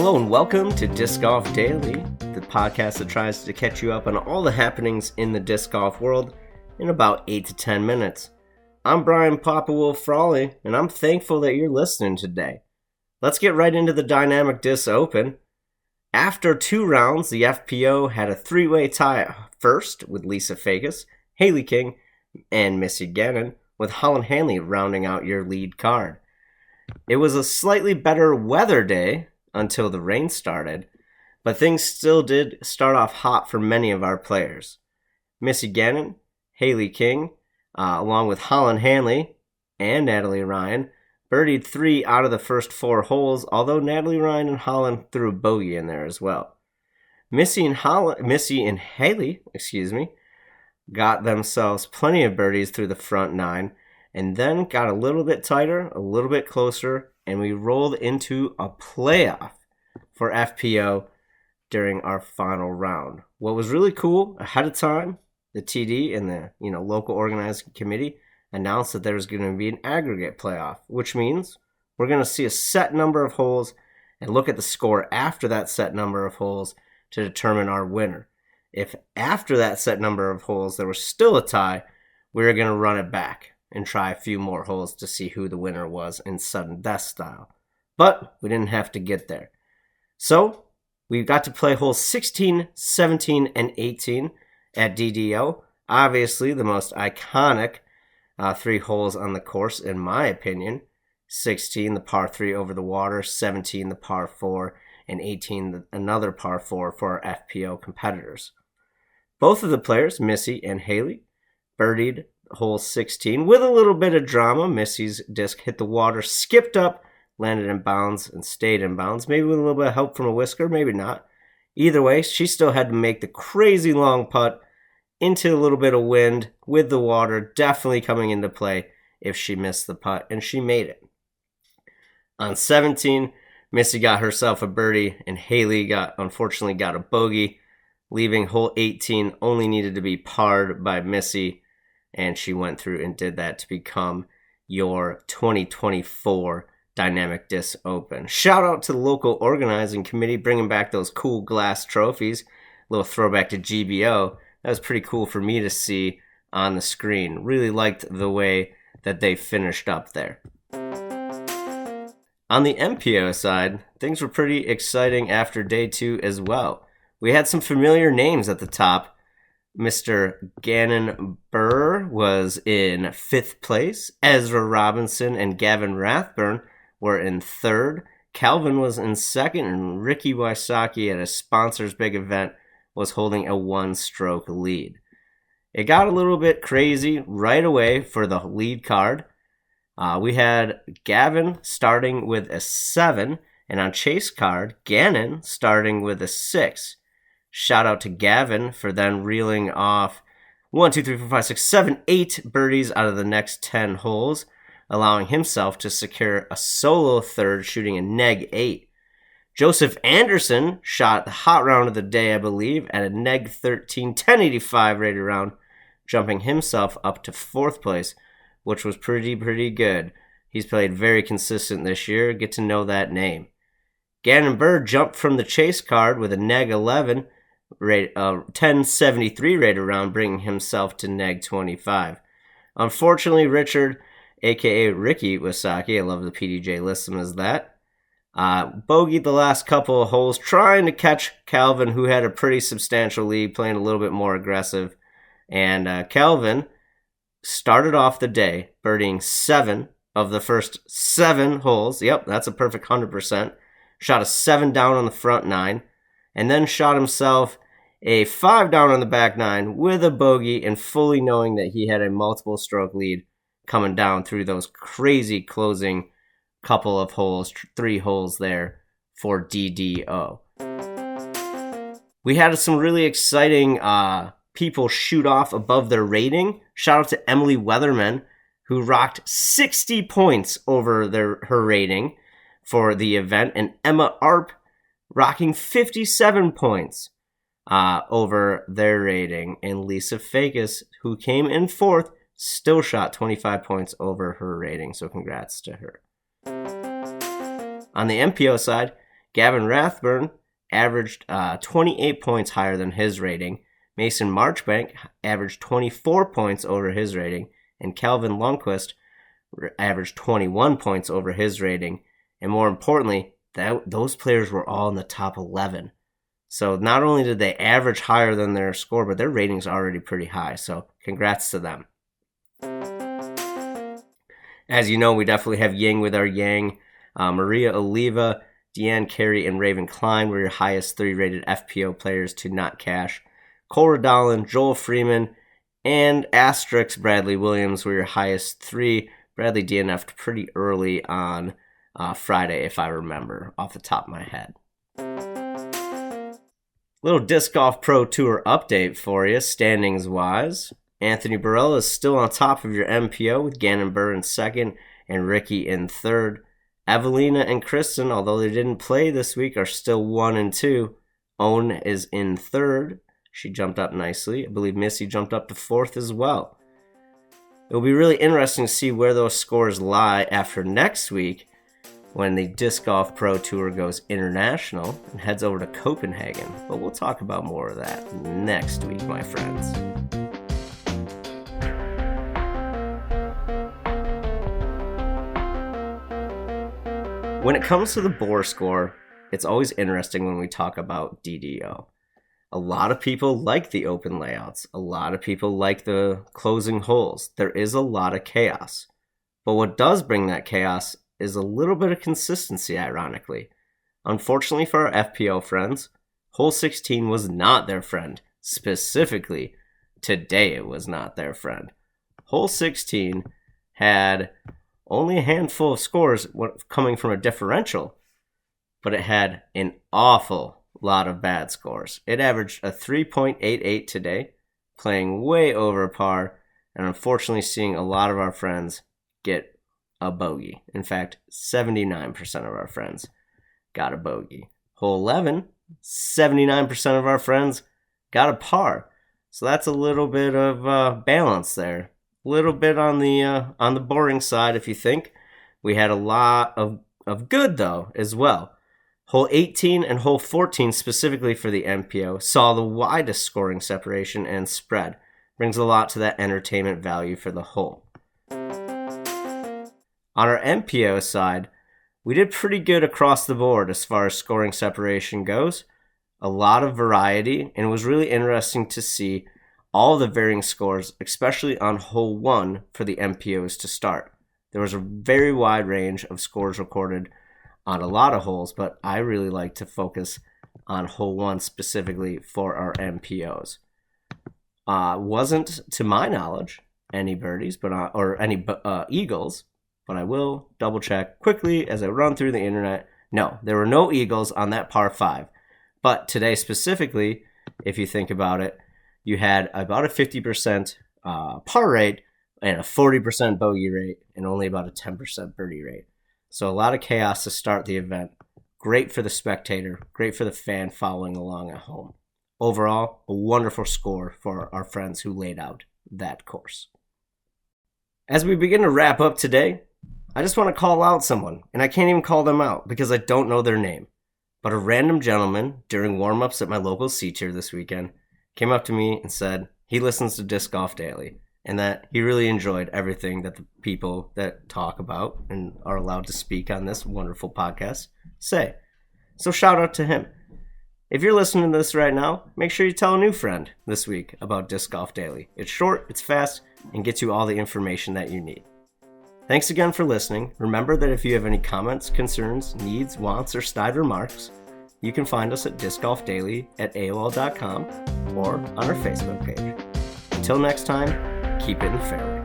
Hello and welcome to Disc Golf Daily, the podcast that tries to catch you up on all the happenings in the disc golf world in about 8 to 10 minutes. I'm Brian Papa Wolf Frawley, and I'm thankful that you're listening today. Let's get right into the Dynamic Disc Open. After 2 rounds, the FPO had a 3-way tie first with Lisa Fagis, Haley King, and Missy Gannon, with Holland Hanley rounding out your lead card. It was a slightly better weather day until the rain started, but things still did start off hot for many of our players. Missy Gannon, Haley King, along with Holland Hanley and Natalie Ryan, birdied 3 out of the first 4 holes, although Natalie Ryan and Holland threw a bogey in there as well. Missy and Haley, got themselves plenty of birdies through the front 9, and then got a little bit tighter, a little bit closer, and we rolled into a playoff for FPO during our final round. What was really cool, ahead of time, the TD and the local organizing committee announced that there was going to be an aggregate playoff, which means we're going to see a set number of holes and look at the score after that set number of holes to determine our winner. If after that set number of holes there was still a tie, we were going to run it back and try a few more holes to see who the winner was in sudden death style. But we didn't have to get there. So we got to play holes 16, 17, and 18 at DDO. Obviously the most iconic 3 holes on the course in my opinion. 16, the par 3 over the water, 17, the par 4, and 18, another par 4 for our FPO competitors. Both of the players, Missy and Haley, birdied hole 16 with a little bit of drama. Missy's disc hit the water, skipped up, landed in bounds, and stayed in bounds. Maybe with a little bit of help from a whisker, maybe not. Either way, she still had to make the crazy long putt into a little bit of wind with the water definitely coming into play if she missed the putt, and she made it. On 17, Missy got herself a birdie, and Haley unfortunately got a bogey, leaving hole 18 only needed to be parred by Missy, and she went through and did that to become your 2024 Dynamic Disc Open. Shout out to the local organizing committee bringing back those cool glass trophies. A little throwback to GBO. That was pretty cool for me to see on the screen. Really liked the way that they finished up there. On the MPO side, things were pretty exciting after day 2 as well. We had some familiar names at the top. Mr. Gannon Burr was in 5th place. Ezra Robinson and Gavin Rathburn were in 3rd. Calvin was in 2nd, and Ricky Wysocki at a sponsor's big event was holding a 1-stroke lead. It got a little bit crazy right away for the lead card. We had Gavin starting with a 7, and on chase card, Gannon starting with a 6. Shout out to Gavin for then reeling off 8 birdies out of the next 10 holes, allowing himself to secure a solo 3rd, shooting a neg 8. Joseph Anderson shot the hot round of the day, I believe, at a neg 13, 1085 rated round, jumping himself up to 4th place, which was pretty good. He's played very consistent this year. Get to know that name. Gannon Bird jumped from the chase card with a neg 11, 1073 rated round, bringing himself to neg 25. Unfortunately, Richard, a.k.a. Ricky Wysocki, I love the PDJ lists him as that, bogeyed the last couple of holes, trying to catch Calvin, who had a pretty substantial lead, playing a little bit more aggressive. And Calvin started off the day birdieing 7 of the first 7 holes. Yep, that's a perfect 100%. Shot a 7 down on the front 9, and then shot himself a 5 down on the back 9 with a bogey, and fully knowing that he had a multiple stroke lead coming down through those crazy closing couple of holes, 3 holes there for DDO. We had some really exciting people shoot off above their rating. Shout out to Emily Weatherman, who rocked 60 points over her rating for the event, and Emma Arp rocking 57 points over their rating, and Lisa Fagis, who came in 4th, still shot 25 points over her rating, so congrats to her. On the MPO side, Gavin Rathburn averaged 28 points higher than his rating. Mason Marchbank averaged 24 points over his rating. And Calvin Lundquist averaged 21 points over his rating. And more importantly, those players were all in the top 11. So not only did they average higher than their score, but their rating's already pretty high. So congrats to them. As you know, we definitely have Yang with our Yang. Maria Oliva, Deanne Carey, and Raven Klein were your highest 3 rated FPO players to not cash. Cole Radalin, Joel Freeman, and Asterix Bradley Williams were your highest 3. Bradley DNF'd pretty early on Friday, if I remember off the top of my head. Little Disc Golf Pro Tour update for you, standings-wise. Anthony Barella is still on top of your MPO with Gannon Burr in second and Ricky in third. Evelina and Kristen, although they didn't play this week, are still 1 and 2. Owen is in third. She jumped up nicely. I believe Missy jumped up to fourth as well. It will be really interesting to see where those scores lie after next week when the Disc Golf Pro Tour goes international and heads over to Copenhagen. But we'll talk about more of that next week, my friends. When it comes to the Boar score, it's always interesting when we talk about DDO. A lot of people like the open layouts. A lot of people like the closing holes. There is a lot of chaos. But what does bring that chaos is a little bit of consistency, ironically. Unfortunately for our FPO friends, hole 16 was not their friend. Specifically, today it was not their friend. Hole 16 had only a handful of scores coming from a differential, but it had an awful lot of bad scores. It averaged a 3.88 today, playing way over par, and unfortunately seeing a lot of our friends get a bogey. In fact, 79% of our friends got a bogey. Hole 11, 79% of our friends got a par. So that's a little bit of balance there. A little bit on the boring side, if you think. We had a lot of good, though, as well. Hole 18 and hole 14, specifically for the MPO, saw the widest scoring separation and spread. Brings a lot to that entertainment value for the hole. On our MPO side, we did pretty good across the board as far as scoring separation goes. A lot of variety, and it was really interesting to see all the varying scores, especially on hole 1 for the MPOs to start. There was a very wide range of scores recorded on a lot of holes, but I really like to focus on hole 1 specifically for our MPOs. Wasn't, to my knowledge, any birdies, or any eagles, but I will double check quickly as I run through the internet. No, there were no eagles on that par 5. But today specifically, if you think about it, you had about a 50% par rate and a 40% bogey rate and only about a 10% birdie rate. So a lot of chaos to start the event. Great for the spectator, great for the fan following along at home. Overall, a wonderful score for our friends who laid out that course. As we begin to wrap up today, I just want to call out someone, and I can't even call them out because I don't know their name. But a random gentleman during warm-ups at my local C-Tier this weekend came up to me and said he listens to Disc Golf Daily and that he really enjoyed everything that the people that talk about and are allowed to speak on this wonderful podcast say. So shout out to him. If you're listening to this right now, make sure you tell a new friend this week about Disc Golf Daily. It's short, it's fast, and gets you all the information that you need. Thanks again for listening. Remember that if you have any comments, concerns, needs, wants, or snide remarks, you can find us at discgolfdaily@aol.com or on our Facebook page. Until next time, keep it in fairway.